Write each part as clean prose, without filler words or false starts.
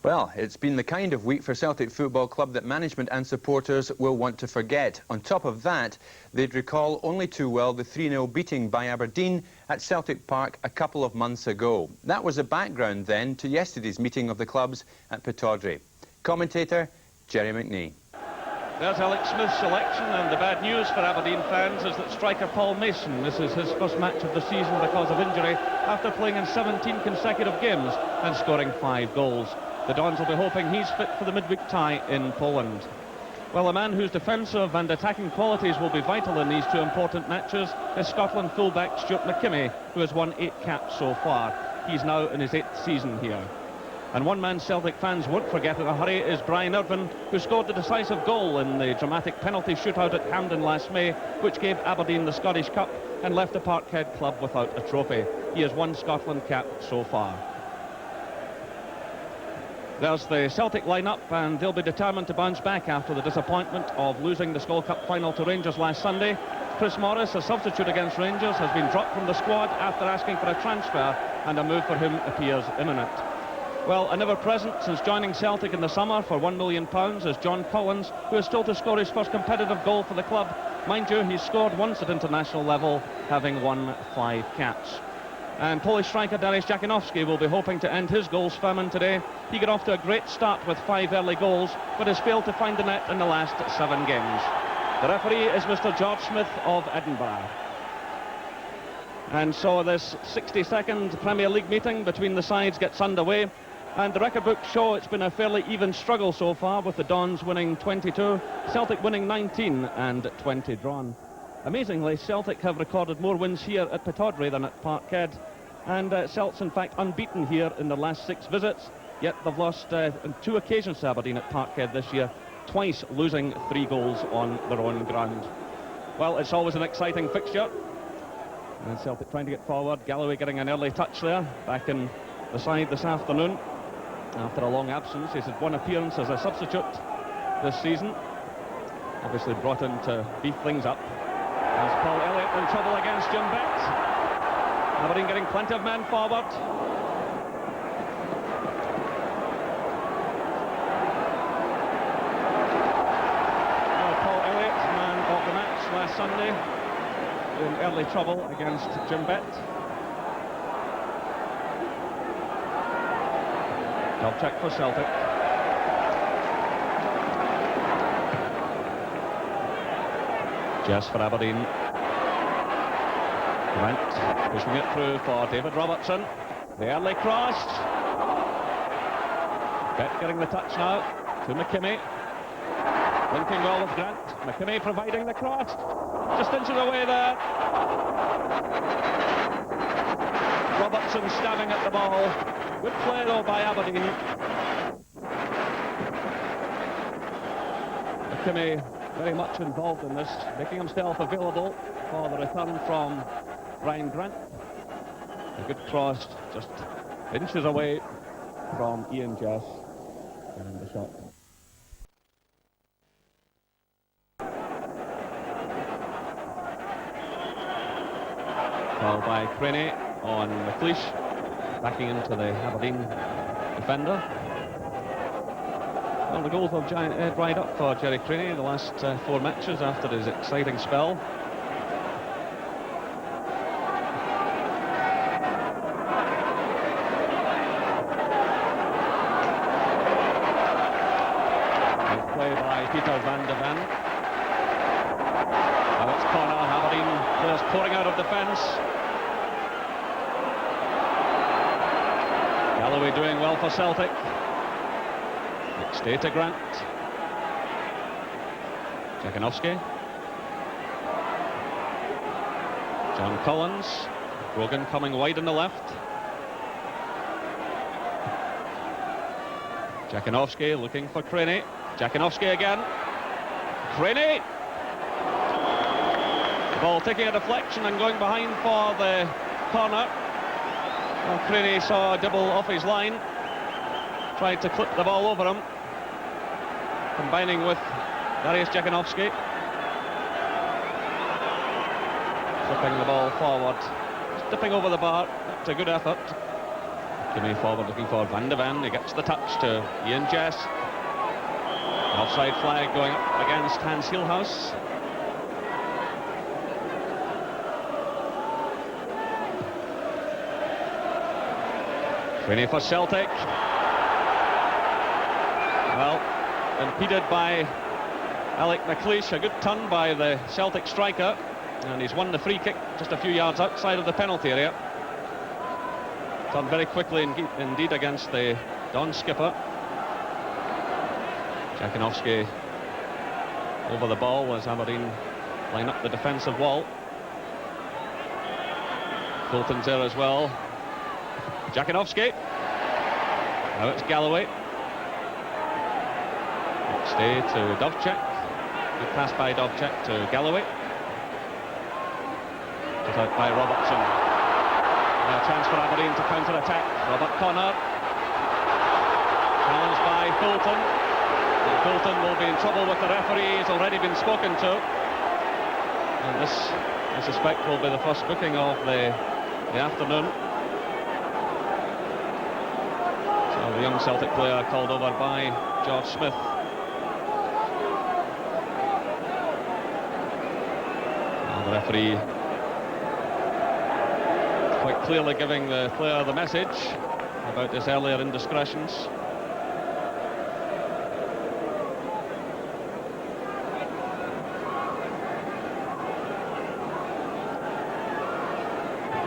Well, it's been the kind of week for Celtic Football Club that management and supporters will want to forget. On top of that, they'd recall only too well the 3-0 beating by Aberdeen at Celtic Park a couple of months ago. That was the background then to yesterday's meeting of the clubs at Pittodrie. Commentator Jerry McNee. There's Alex Smith's selection, and the bad news for Aberdeen fans is that striker Paul Mason misses his first match of the season because of injury after playing in 17 consecutive games and scoring 5 goals. The Dons will be hoping he's fit for the midweek tie in Poland. Well, a man whose defensive and attacking qualities will be vital in these two important matches is Scotland fullback Stuart McKimmie, who has won 8 caps so far. He's now in his 8th season here. And one man Celtic fans won't forget in a hurry is Brian Irvine, who scored the decisive goal in the dramatic penalty shootout at Hampden last May, which gave Aberdeen the Scottish Cup and left the Parkhead club without a trophy. He has won Scotland cap so far. There's the Celtic lineup, and they'll be determined to bounce back after the disappointment of losing the Skull Cup final to Rangers last Sunday. Chris Morris, a substitute against Rangers, has been dropped from the squad after asking for a transfer, and a move for him appears imminent. Well, a never-present since joining Celtic in the summer for £1 million is John Collins, who is still to score his first competitive goal for the club. Mind you, he's scored once at international level, having won 5 caps. And Polish striker Dariusz Jakinowski will be hoping to end his goals famine today. He got off to a great start with 5 early goals, but has failed to find the net in the last 7 games. The referee is Mr. George Smith of Edinburgh. And so this 62nd Premier League meeting between the sides gets underway. And the record books show it's been a fairly even struggle so far, with the Dons winning 22, Celtic winning 19 and 20 drawn. Amazingly, Celtic have recorded more wins here at Pittodrie than at Parkhead, and Celts in fact unbeaten here in their last 6 visits, yet they've lost on 2 occasions to Aberdeen at Parkhead this year, twice losing 3 goals on their own ground. Well, it's always an exciting fixture, and Celtic trying to get forward. Galloway getting an early touch there, back in the side this afternoon after a long absence. He's had 1 appearance as a substitute this season, obviously brought in to beef things up. There's Paul Elliott in trouble against Jim Bett. Aberdeen getting plenty of men forward. Well, Paul Elliott, man of the match last Sunday, in early trouble against Jim Bett. Job check for Celtic. Jess for Aberdeen. Grant pushing it through for David Robertson. The early cross. Bett getting the touch now to McKimmie. Linking well with Grant. McKimmie providing the cross. Just inches away there. Robertson stabbing at the ball. Good play though by Aberdeen. McKimmie very much involved in this, making himself available for the return from Brian Grant. A good cross, just inches away from Ian Jess, and the shot. Foul by Craney on McLeish, backing into the Aberdeen defender. Well, the goals have dried up for Jerry Craney the last 4 matches after his exciting spell. Good play by Peter van de Ven. Now it's corner. Aberdeen players pouring out of defence. Galloway doing well for Celtic. Stay to Grant. Jakinowski. John Collins. Grogan coming wide on the left. Jakinowski looking for Craney. Jakinowski again. Craney! The ball taking a deflection and going behind for the corner. Well, Craney saw a double off his line. Tried to clip the ball over him, combining with Dariusz Jakinowski. Flipping the ball forward, stepping over the bar. That's a good effort. Coming forward looking for Van de Ven. He gets the touch to Ian Jess. Offside flag going up against Hans Gilhaus. Sweeney for Celtic. Well, impeded by Alec McLeish. A good turn by the Celtic striker, and he's won the free kick just a few yards outside of the penalty area. Turned very quickly indeed against the Don skipper. Jakinowski over the ball as Aberdeen line up the defensive wall. Fulton's there as well. Jakinowski. Now it's Galloway. Stay to Dovcek. Good pass by Dovcek to Galloway. Put out by Robertson. Now a chance for Aberdeen to counter-attack. Robert Connor. Challenged by Fulton. And Fulton will be in trouble with the referee. He's already been spoken to. And this, I suspect, will be the first booking of the afternoon. So the young Celtic player called over by George Smith. And the referee quite clearly giving the player the message about his earlier indiscretions.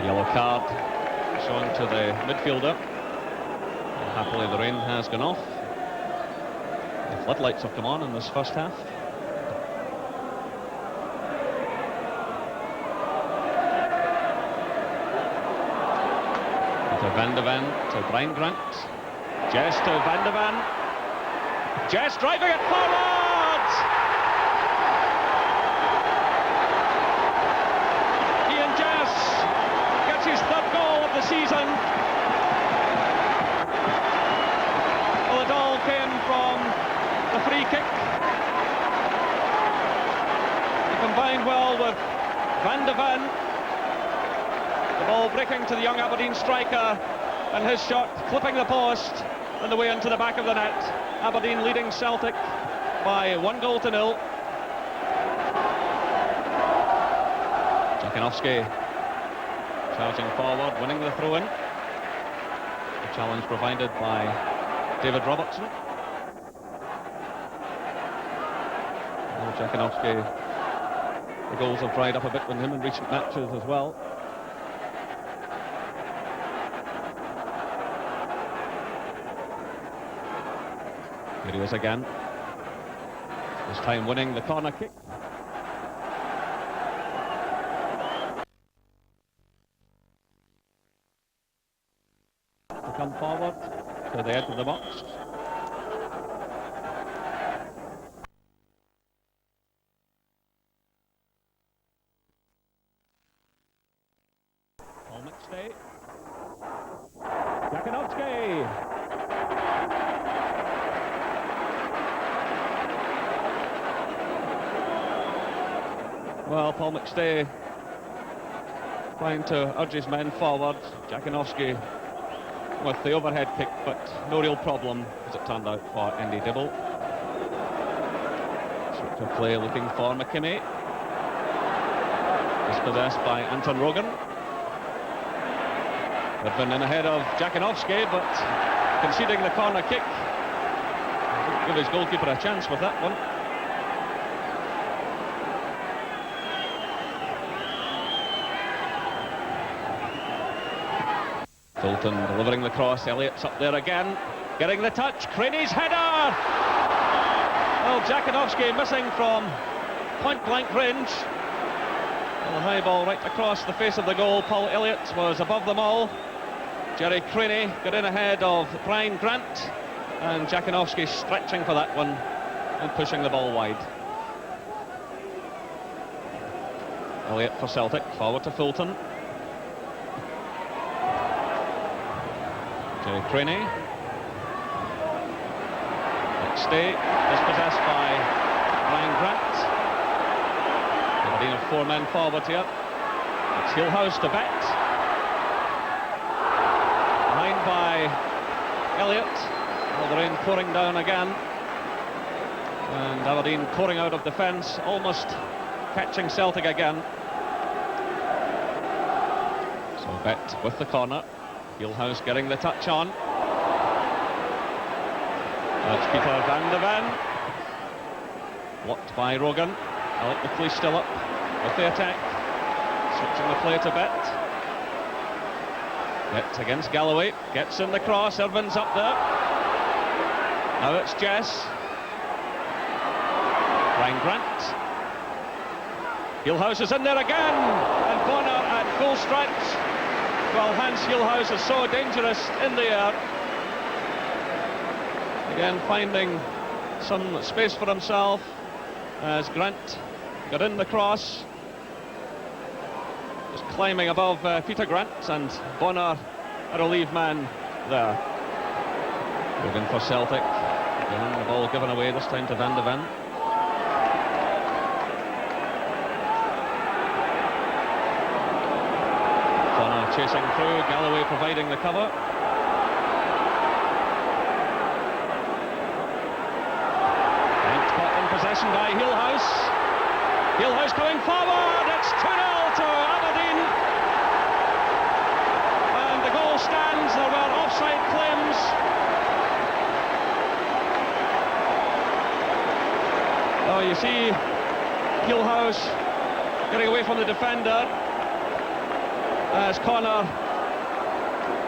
Yellow card shown to the midfielder. And happily the rain has gone off. The floodlights have come on in this first half. To Van de Ven, to Brian Grant. Jess to Van de Ven. Jess driving it forward! Ian Jess gets his third goal of the season. Well, it all came from the free kick. He combined well with Van de Ven. The ball breaking to the young Aberdeen striker, and his shot clipping the post and the way into the back of the net. Aberdeen leading Celtic by 1-0. Jakinowski charging forward, winning the throw-in. The challenge provided by David Robertson. And Jakinowski, the goals have dried up a bit with him in recent matches as well. Here he is again. This time winning the corner kick. To come forward to the edge of the box. Paul McStay. Jakinowski. Well, Paul McStay trying to urge his men forward. Jakinowski with the overhead kick, but no real problem, as it turned out, for Andy Dibble. Switch of play looking for McKimmie. Dispossessed by Anton Rogan. They've been in ahead of Jakinowski, but conceding the corner kick. Give his goalkeeper a chance with that one. Fulton delivering the cross. Elliott's up there again, getting the touch. Craney's header! Well, Jakinowski missing from point-blank range. Well, the high ball right across the face of the goal. Paul Elliott was above them all. Jerry Craney got in ahead of Brian Grant, and Jakinowski stretching for that one and pushing the ball wide. Elliott for Celtic, forward to Fulton. Jerry Craney. McStay dispossessed by Brian Grant. Aberdeen have 4 men forward here. It's Gilhaus to Bet. behind by Elliott. Well, the rain pouring down again. And Aberdeen pouring out of defence, almost catching Celtic again. So Bet with the corner. Gilhaus getting the touch on. That's Peter van de Ven. Blocked by Rogan. Alec McLeish still up with the attack. Switching the play to Bet. Bet against Galloway. Gets in the cross. Irvin's up there. Now it's Jess. Ryan Grant. Gilhaus is in there again. And Bonner at full stretch. Well, Hans Gilhaus is so dangerous in the air. Again, finding some space for himself as Grant got in the cross. Just climbing above Peter Grant, and Bonner, a relief man there. Looking for Celtic. And the ball given away this time to Van de Ven. Bonner chasing through, Galloway providing the cover. Possession by Gilhaus. Gilhaus coming forward. It's 2-0 to Aberdeen. And the goal stands. There were offside claims. Oh, you see Gilhaus getting away from the defender as Connor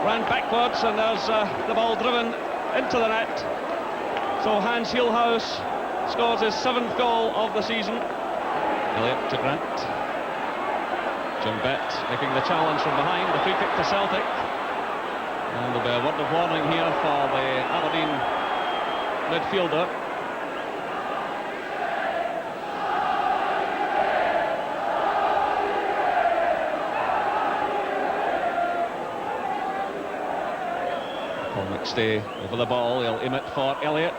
ran backwards, and there's the ball driven into the net. So Hans Gilhaus scores his 7th goal of the season. Elliott to Grant. Jim Bet making the challenge from behind. The free kick to Celtic. And there'll be a word of warning here for the Aberdeen midfielder. Paul McStay over the ball. He'll aim it for Elliott.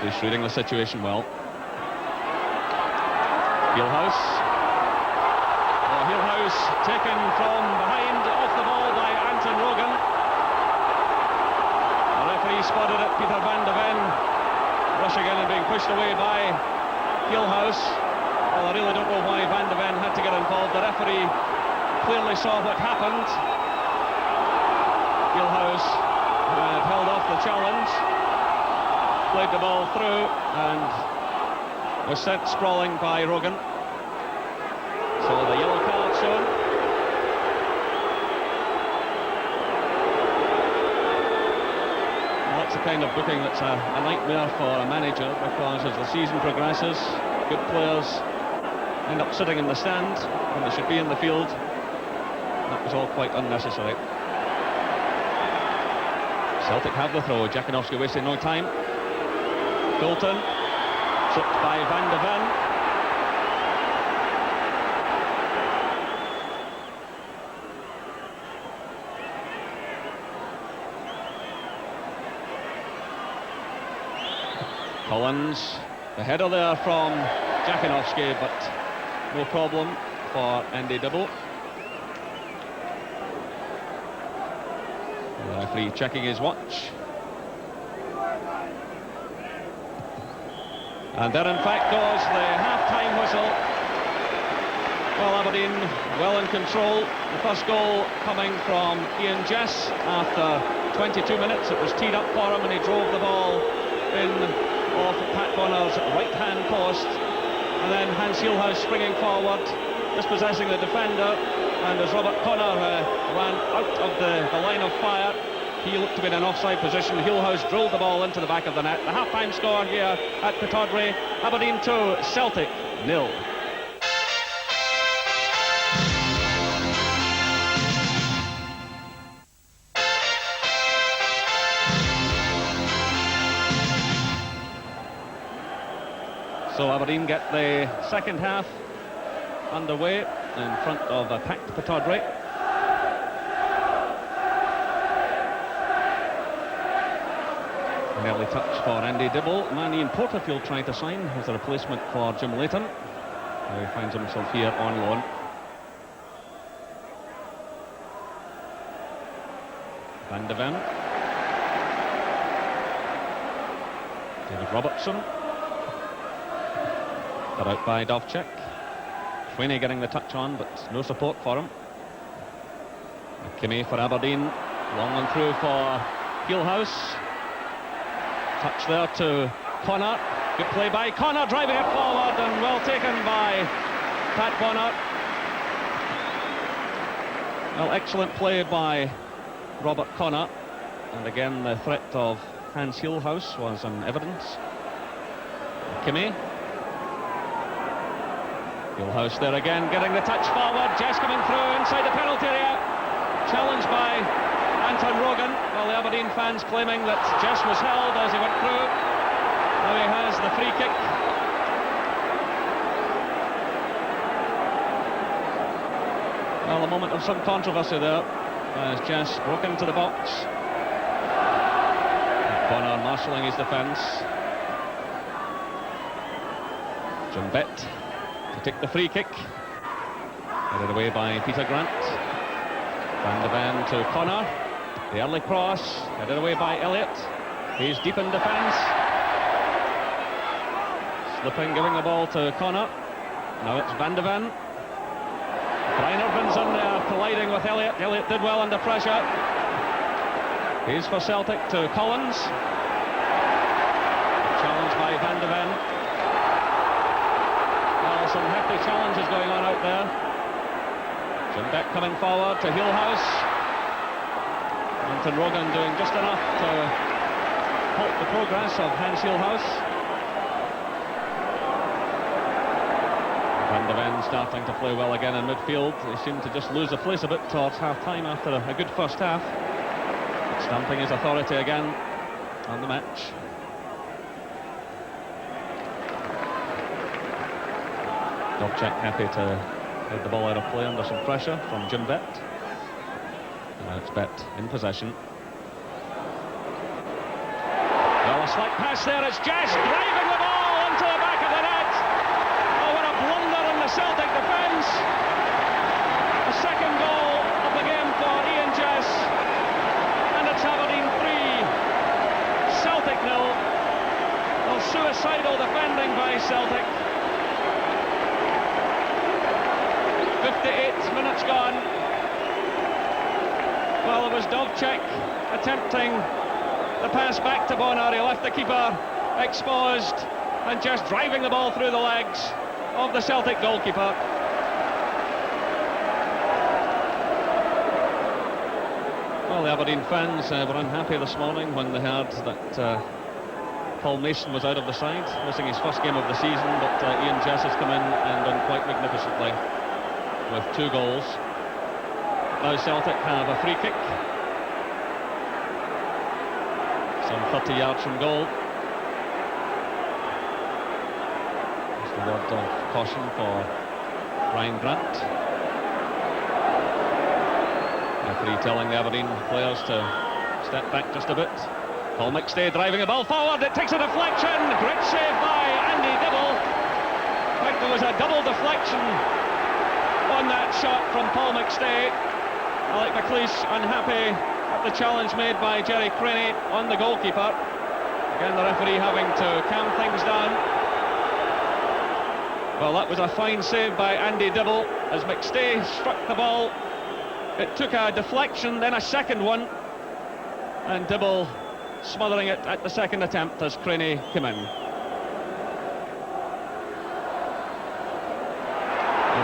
He's reading the situation well. Gilhaus. Oh, Gilhaus taken from behind, off the ball by Anton Rogan. The referee spotted it. Peter van de Ven rushing in and being pushed away by Gilhaus. Well, I really don't know why van de Ven had to get involved. The referee clearly saw what happened. Gilhaus had held off the challenge. Played the ball through and was sent sprawling by Rogan. So the yellow card shown. Well, that's the kind of booking that's a nightmare for a manager, because as the season progresses, good players end up sitting in the stand when they should be in the field. That was all quite unnecessary. Celtic have the throw. Jakinovski wasting no time. Dalton, tripped by Van de Ven. Collins, the header there from Jakinovski, but no problem for Andy Dibble. The referee checking his watch. And there in fact goes the half-time whistle. Well, Aberdeen well in control. The first goal coming from Ian Jess after 22 minutes. It was teed up for him and he drove the ball in off Pat Bonner's right-hand post. And then Hans Gilhaus springing forward, dispossessing the defender. And as Robert Connor ran out of the line of fire, he looked to be in an offside position. Gilhaus drilled the ball into the back of the net. The half-time score here at Pittodrie. Aberdeen 2, Celtic 0. So Aberdeen get the second half underway in front of a packed Pittodrie. An early touch for Andy Dibble. Manny Porterfield trying to sign as a replacement for Jim Leighton, who finds himself here on loan. Van de Ven. David Robertson. Cut out by Dovcek. Sweeney getting the touch on, but no support for him. Kimmy for Aberdeen. Long and through for Gilhaus. Touch there to Connor. Good play by Connor, driving it forward, and well taken by Pat Bonner. Well, excellent play by Robert Connor. And again, the threat of Hans Gilhaus was in evidence. Kimmy. Gilhaus there again, getting the touch forward. Jess coming through inside the penalty area. Challenged by Anton Rogan. Well, the Aberdeen fans claiming that Jess was held as he went through. Now he has the free kick. Well, a moment of some controversy there as Jess broke into the box. Bonner marshalling his defence. Jim Bett to take the free kick. Headed away by Peter Grant. Van de Ven to Connor. The early cross, headed away by Elliott. He's deep in defence. Slipping, giving the ball to Connor. Now it's Van de Ven. Brian Irvin's in there, colliding with Elliott. Elliott did well under pressure. He's for Celtic to Collins. Challenged by Van de Ven. Well, some hefty challenges going on out there. Jim Beck coming forward to Gilhaus. Anton Rogan doing just enough to halt the progress of Hans Gilhaus. Van de Ven starting to play well again in midfield. They seem to just lose the place a bit towards half-time after a good first half. But stamping his authority again on the match. Dovcek happy to head the ball out of play under some pressure from Jim Bett. And now it's Bett in possession. Well, a slight pass there. It's Jess driving the ball into the back of the net. Oh, what a blunder in the Celtic defence. A second goal of the game for Ian Jess. And it's Aberdeen 3, Celtic 0. Well, suicidal defending by Celtic. 58 minutes gone. Well, it was Dovcek attempting the pass back to Bonner. He left the keeper exposed and just driving the ball through the legs of the Celtic goalkeeper. Well, the Aberdeen fans were unhappy this morning when they heard that Paul Mason was out of the side, missing his first game of the season, but Ian Jess has come in and done quite magnificently with 2 goals. Now Celtic have a free kick. Some 30 yards from goal. Just a word of caution for Ryan Grant. Referee telling the Aberdeen players to step back just a bit. Paul McStay driving the ball forward. It takes a deflection. Great save by Andy Dibble. In fact, there was a double deflection on that shot from Paul McStay. Alec McLeish unhappy at the challenge made by Jerry Craney on the goalkeeper. Again, the referee having to calm things down. Well, that was a fine save by Andy Dibble as McStay struck the ball. It took a deflection, then a second one, and Dibble smothering it at the second attempt as Craney came in.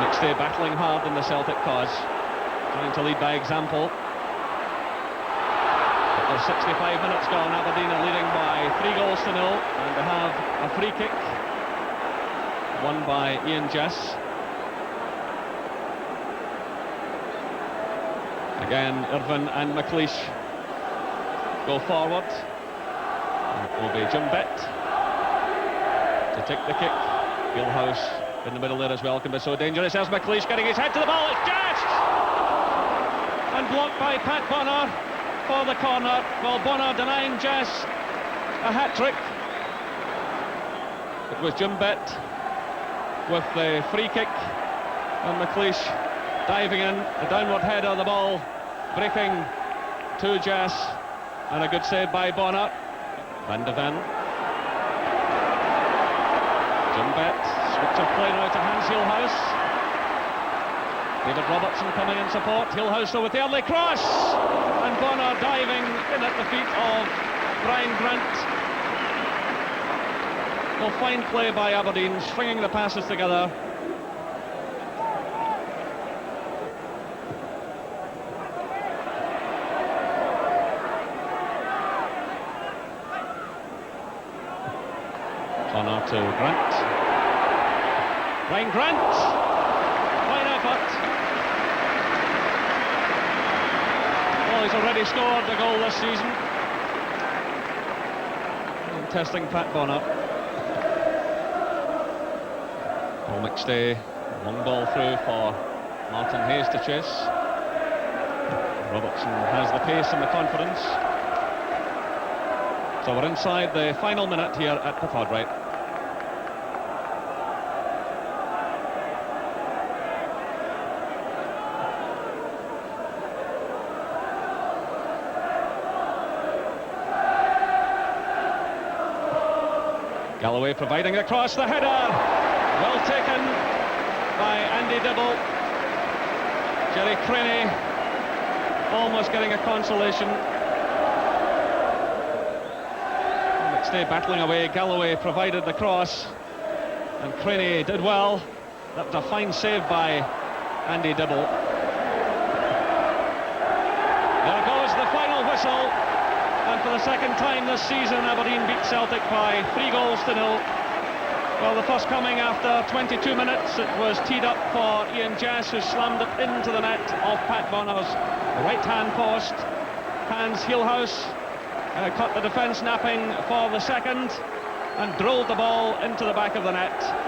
McStay battling hard in the Celtic cause, trying to lead by example. But there's 65 minutes gone. Aberdeen are leading by 3 goals to 0, and they have a free kick won by Ian Jess. Again, Irvin and McLeish go forward. And it will be Jim Bett to take the kick. Gilhaus in the middle there as well, can be so dangerous. There's McLeish getting his head to the ball. It's Jess! And blocked by Pat Bonner for the corner. Well, Bonner denying Jess a hat-trick. It was Jim Bett with the free kick, and McLeish diving in, the downward header of the ball, breaking to Jess, and a good save by Bonner. Van de Ven. Jim Bett, switch of play now to Hans Gilhaus. David Robertson coming in support. Gilhaus though with the early cross, and Bonner diving in at the feet of Brian Grant. Well, fine play by Aberdeen, stringing the passes together. Bonner to Grant. Brian Grant. Fine effort. Well, he's already scored a goal this season. And testing Pat Bonner. Paul McStay, long ball through for Martin Hayes to chase. Robertson has the pace and the confidence. So we're inside the final minute here at Pittodrie. Galloway providing the cross, the header, well taken by Andy Dibble. Jerry Craney almost getting a consolation. McStay battling away, Galloway provided the cross, and Craney did well. That was a fine save by Andy Dibble. There goes the final whistle. And for the second time this season, Aberdeen beat Celtic by 3-0. Well, the first coming after 22 minutes. It was teed up for Ian Jess, who slammed it into the net of Pat Bonner's right-hand post. Hans Gilhaus caught the defence napping for the second and drilled the ball into the back of the net.